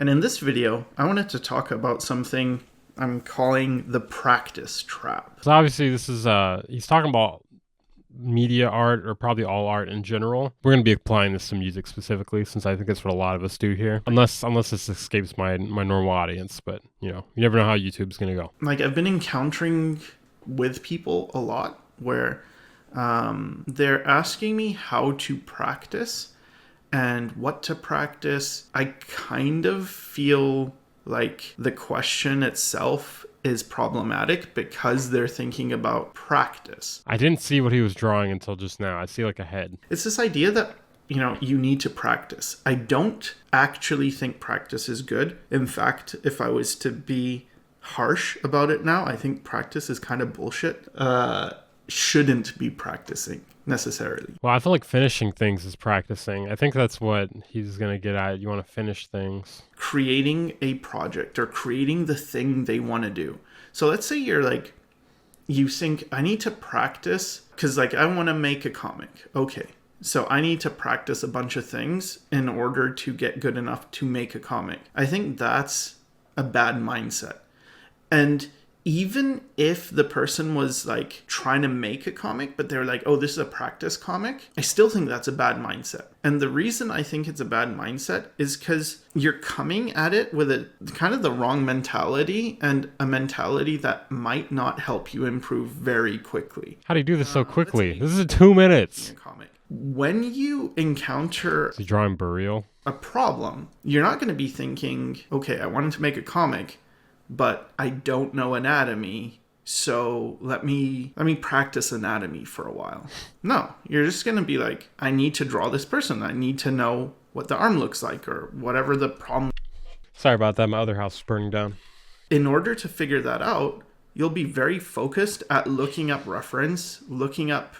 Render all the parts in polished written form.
And in this video, I wanted to talk about something I'm calling the practice trap. So obviously this is he's talking about media art, or probably all art in general. We're going to be applying this to music specifically, since I think that's what a lot of us do here. Unless this escapes my normal audience, but you never know how YouTube's going to go. Like, I've been encountering with people a lot where they're asking me how to practice and what to practice. I kind of feel like the question itself is problematic because they're thinking about practice. I didn't see what he was drawing until just now. I see like a head. It's this idea that, you need to practice. I don't actually think practice is good. In fact, if I was to be harsh about it now, I think practice is kind of bullshit. Shouldn't be practicing necessarily. Well, I feel like finishing things is practicing. I think that's what he's going to get at. You want to finish things. Creating a project or creating the thing they want to do. So let's say you think, I need to practice because I want to make a comic. Okay. So I need to practice a bunch of things in order to get good enough to make a comic. I think that's a bad mindset. And even if the person was trying to make a comic, but they're like, oh, this is a practice comic, I still think that's a bad mindset. And the reason I think it's a bad mindset is because you're coming at it with a kind of the wrong mentality, and a mentality that might not help you improve very quickly. How do you do this so quickly? This is 2 minutes. When you encounter Is he drawing Burial? A problem, you're not going to be thinking, okay, I wanted to make a comic, but I don't know anatomy, so let me practice anatomy for a while. No, you're just going to be like, I need to draw this person. I need to know what the arm looks like, or whatever the problem. Sorry about that. My other house is burning down. In order to figure that out, you'll be very focused at looking up reference, looking up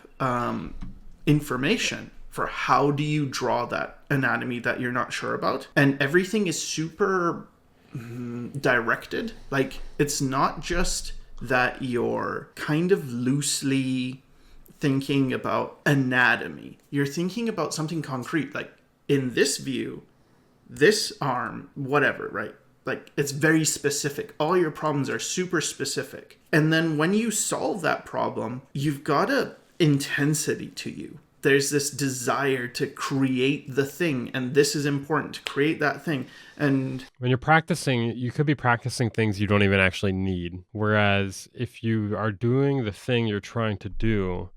information for how do you draw that anatomy that you're not sure about. And everything is super directed. It's not just that you're kind of loosely thinking about anatomy. You're thinking about something concrete, like in this view, this arm, whatever, right? It's very specific. All your problems are super specific. And then when you solve that problem, you've got a intensity to you. There's this desire to create the thing, and this is important, to create that thing. And when you're practicing, you could be practicing things you don't even actually need. Whereas if you are doing the thing you're trying to do,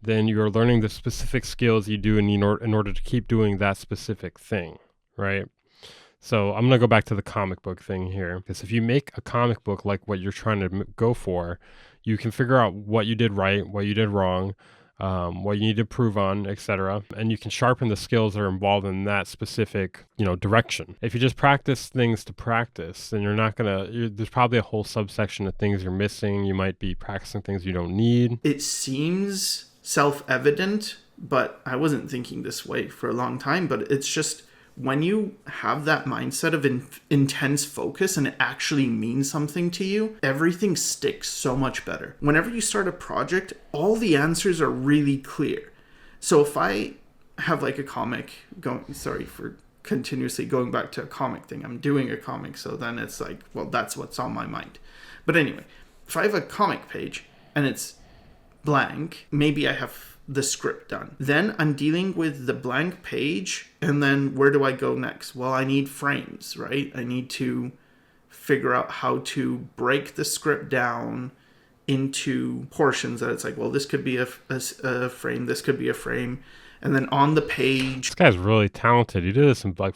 then you're learning the specific skills you do in order to keep doing that specific thing, right? So I'm going to go back to the comic book thing here, because if you make a comic book like what you're trying to go for, you can figure out what you did right, what you did wrong, what you need to improve on, etc. And you can sharpen the skills that are involved in that specific, direction. If you just practice things to practice, then there's probably a whole subsection of things you're missing. You might be practicing things you don't need. It seems self-evident, but I wasn't thinking this way for a long time. But it's just, when you have that mindset of intense focus and it actually means something to you, everything sticks so much better. Whenever you start a project, all the answers are really clear. So if I have a comic sorry for continuously going back to a comic thing. I'm doing a comic, so then it's that's what's on my mind. But anyway, if I have a comic page and it's blank, maybe I have the script done. Then I'm dealing with the blank page, and then where do I go next? Well, I need frames, right? I need to figure out how to break the script down into portions that it's this could be a frame, this could be a frame. And then on the page, this guy's really talented. He did this in a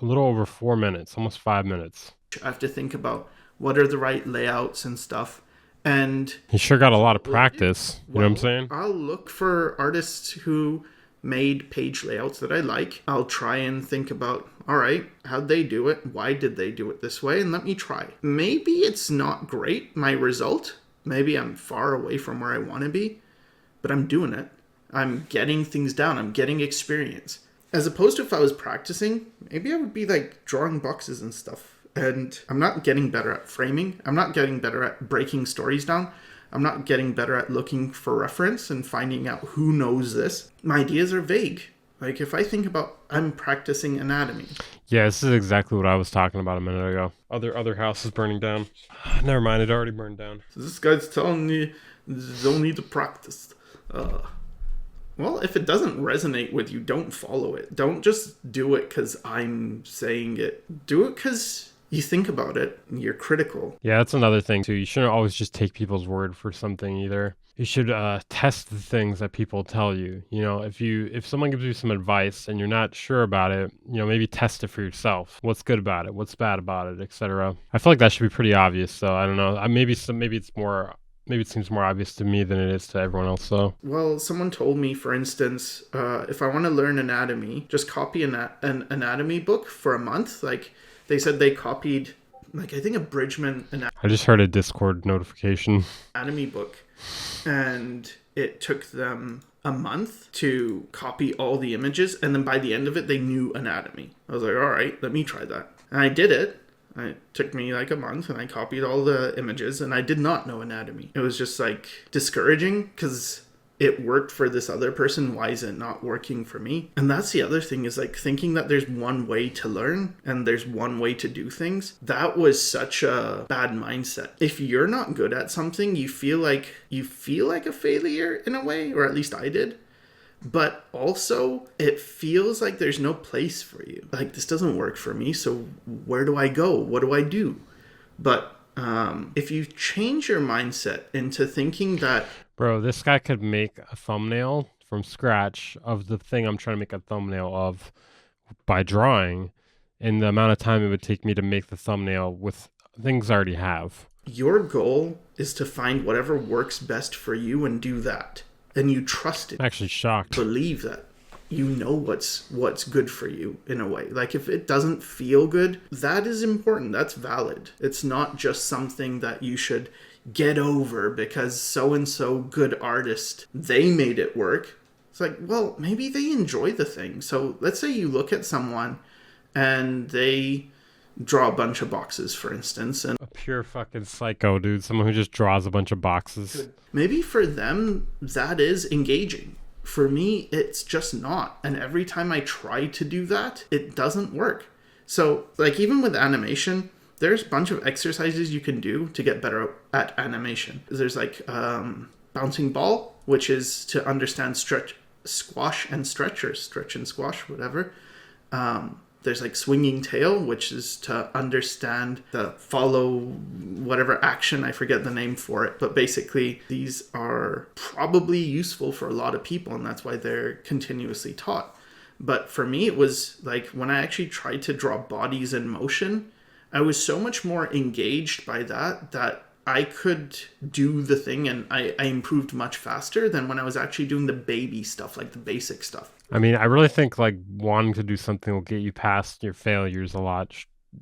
little over 4 minutes, almost 5 minutes. I have to think about what are the right layouts and stuff. And he sure got a lot of practice. You know what I'm saying? I'll look for artists who made page layouts that I like. I'll try and think about, all right, how'd they do it? Why did they do it this way? And let me try. Maybe it's not great, my result. Maybe I'm far away from where I want to be, but I'm doing it. I'm getting things down. I'm getting experience. As opposed to if I was practicing, maybe I would be drawing boxes and stuff. And I'm not getting better at framing. I'm not getting better at breaking stories down. I'm not getting better at looking for reference and finding out who knows this. My ideas are vague. Like if I think about I'm practicing anatomy. Yeah, this is exactly what I was talking about a minute ago. Other house is burning down. Never mind, it already burned down. So this guy's telling me you don't need to practice. Uh, well, if it doesn't resonate with you, don't follow it. Don't just do it because I'm saying it. Do it because you think about it and you're critical. Yeah, that's another thing too. You shouldn't always just take people's word for something either. You should test the things that people tell you. You know, if someone gives you some advice and you're not sure about it, you know, maybe test it for yourself. What's good about it? What's bad about it, etc. I feel like that should be pretty obvious. So I don't know. Maybe it seems more obvious to me than it is to everyone else. So Well, someone told me, for instance, if I want to learn anatomy, just copy an anatomy book for a month. Like they said they copied, like I think a Bridgman I just heard a Discord notification. anatomy book, and it took them a month to copy all the images, and then by the end of it, they knew anatomy. I was like, all right, let me try that. And I did it. It took me like a month and I copied all the images and I did not know anatomy. It was just like discouraging because it worked for this other person. Why is it not working for me? And that's the other thing, is like thinking that there's one way to learn and there's one way to do things. That was such a bad mindset. If you're not good at something, you feel like a failure in a way, or at least I did. But also, it feels like there's no place for you. Like, this doesn't work for me, so where do I go? What do I do? But if you change your mindset into thinking that... Bro, this guy could make a thumbnail from scratch of the thing I'm trying to make a thumbnail of by drawing, and the amount of time it would take me to make the thumbnail with things I already have. Your goal is to find whatever works best for you and do that. And you trust it. I'm actually shocked. Believe that. You know what's good for you in a way. Like if it doesn't feel good, that is important. That's valid. It's not just something that you should get over because so-and-so good artist, they made it work. It's like, well, maybe they enjoy the thing. So let's say you look at someone and they draw a bunch of boxes, for instance, and a pure fucking psycho, dude. Someone who just draws a bunch of boxes. Maybe for them that is engaging. For me, it's just not. And every time I try to do that, it doesn't work. So, like even with animation, there's a bunch of exercises you can do to get better at animation. There's like bouncing ball, which is to understand squash and stretch, or stretch and squash, whatever. There's like swinging tail, which is to understand the follow whatever action. I forget the name for it. But basically, these are probably useful for a lot of people, and that's why they're continuously taught. But for me, it was like when I actually tried to draw bodies in motion, I was so much more engaged by that I could do the thing, and I improved much faster than when I was actually doing the baby stuff, like the basic stuff. I mean, I really think like wanting to do something will get you past your failures a lot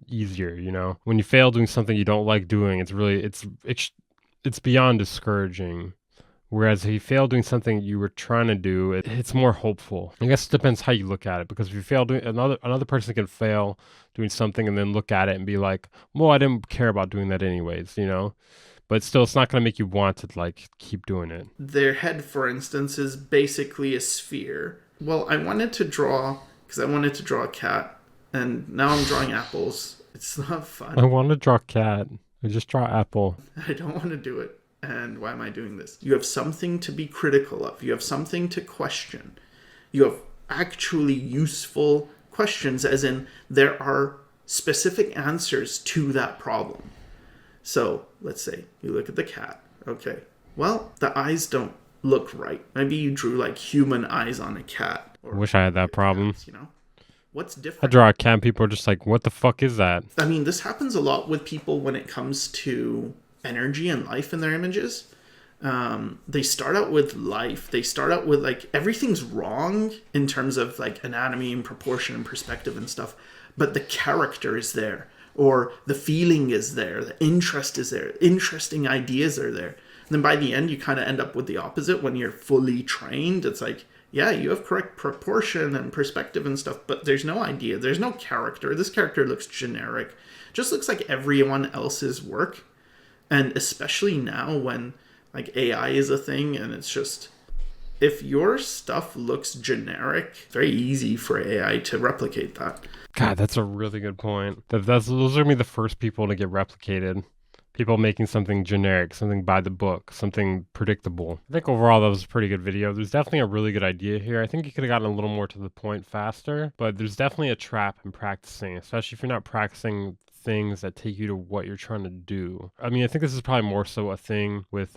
easier, you know? When you fail doing something you don't like doing, it's beyond discouraging. Whereas if you fail doing something you were trying to do, it's more hopeful. I guess it depends how you look at it, because if you fail doing another person can fail doing something and then look at it and be like, well, I didn't care about doing that anyways, you know? But still, it's not going to make you want to like keep doing it. Their head, for instance, is basically a sphere. Well, I wanted to draw a cat, and now I'm drawing apples. It's not fun. I want to draw cat. I just draw apple. I don't want to do it. And why am I doing this? You have something to be critical of. You have something to question. You have actually useful questions, as in there are specific answers to that problem. So let's say you look at the cat. Okay, well, the eyes don't look right. Maybe you drew like human eyes on a cat. I wish I had that problem. Cats, you know? What's different? I draw a cat and people are just like, what the fuck is that? I mean, this happens a lot with people when it comes to energy and life in their images. They start out with life. They start out with like everything's wrong in terms of like anatomy and proportion and perspective and stuff, but the character is there, or the feeling is there, the interest is there, interesting ideas are there. And then by the end, you kind of end up with the opposite. When you're fully trained, it's like, yeah, you have correct proportion and perspective and stuff, but there's no idea. There's no character. This character looks generic. Just looks like everyone else's work. And especially now when like AI is a thing and it's just If your stuff looks generic, very easy for AI to replicate that. God, that's a really good point. Those are gonna be the first people to get replicated. People making something generic, something by the book, something predictable. I think overall that was a pretty good video. There's definitely a really good idea here. I think you could have gotten a little more to the point faster, but there's definitely a trap in practicing, especially if you're not practicing things that take you to what you're trying to do. I mean, I think this is probably more so a thing with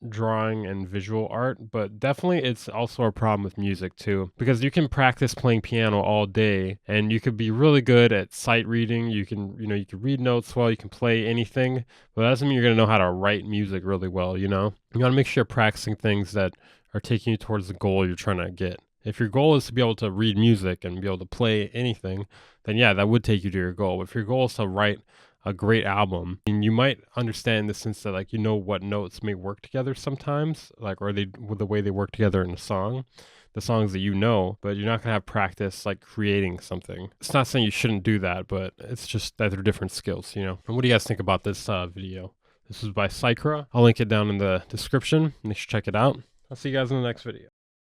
drawing and visual art, but definitely it's also a problem with music too, because you can practice playing piano all day and you could be really good at sight reading. You can, you can read notes well, you can play anything, but that doesn't mean you're going to know how to write music really well, you know? You got to make sure you're practicing things that are taking you towards the goal you're trying to get. If your goal is to be able to read music and be able to play anything, then yeah, that would take you to your goal. But if your goal is to write a great album, and you might understand in the sense that like you know what notes may work together sometimes, like or the way they work together in a song, the songs that you know, but you're not gonna have practice like creating something. It's not saying you shouldn't do that, but it's just that they're different skills, you know. And what do you guys think about this video? This is by Sycra. I'll link it down in the description. You should check it out. I'll see you guys in the next video.